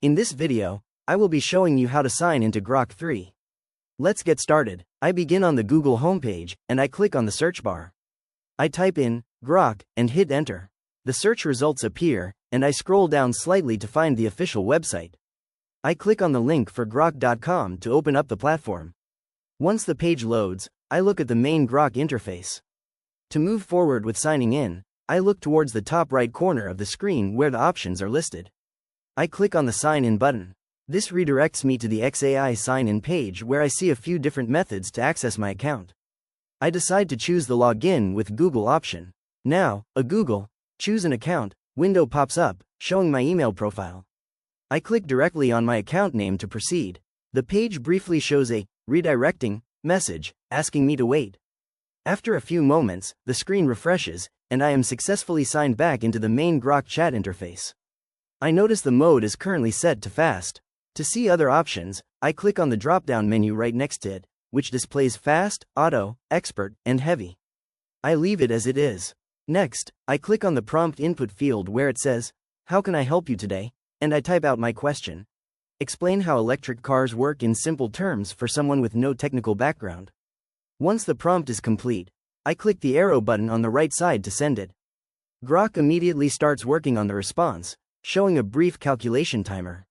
In this video, I will be showing you how to sign into Grok 3. Let's get started. I begin on the Google homepage, and I click on the search bar. I type in Grok and hit enter. The search results appear, and I scroll down slightly to find the official website. I click on the link for Grok.com to open up the platform. Once the page loads, I look at the main Grok interface. To move forward with signing in, I look towards the top right corner of the screen where the options are listed. I click on the Sign In button. This redirects me to the XAI sign-in page where I see a few different methods to access my account. I decide to choose the Login with Google option. Now, a Google, choose an account window pops up, showing my email profile. I click directly on my account name to proceed. The page briefly shows a redirecting message, asking me to wait. After a few moments, the screen refreshes, and I am successfully signed back into the main Grok chat interface. I notice the mode is currently set to fast. To see other options, I click on the drop-down menu right next to it, which displays fast, auto, expert, and heavy. I leave it as it is. Next, I click on the prompt input field where it says, "How can I help you today?" and I type out my question. Explain how electric cars work in simple terms for someone with no technical background. Once the prompt is complete, I click the arrow button on the right side to send it. Grok immediately starts working on the response, showing a brief calculation timer.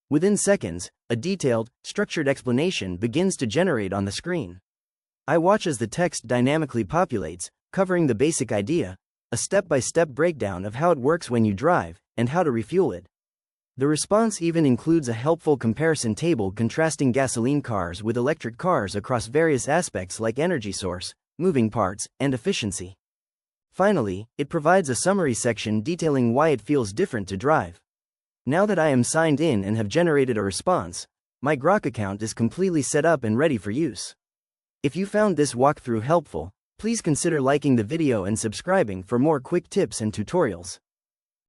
Within seconds, a detailed, structured explanation begins to generate on the screen. I watch as the text dynamically populates, covering the basic idea, a step-by-step breakdown of how it works when you drive, and how to refuel it. The response even includes a helpful comparison table contrasting gasoline cars with electric cars across various aspects like energy source, moving parts, and efficiency. Finally, it provides a summary section detailing why it feels different to drive. Now that I am signed in and have generated a response, my Grok account is completely set up and ready for use. If you found this walkthrough helpful, please consider liking the video and subscribing for more quick tips and tutorials.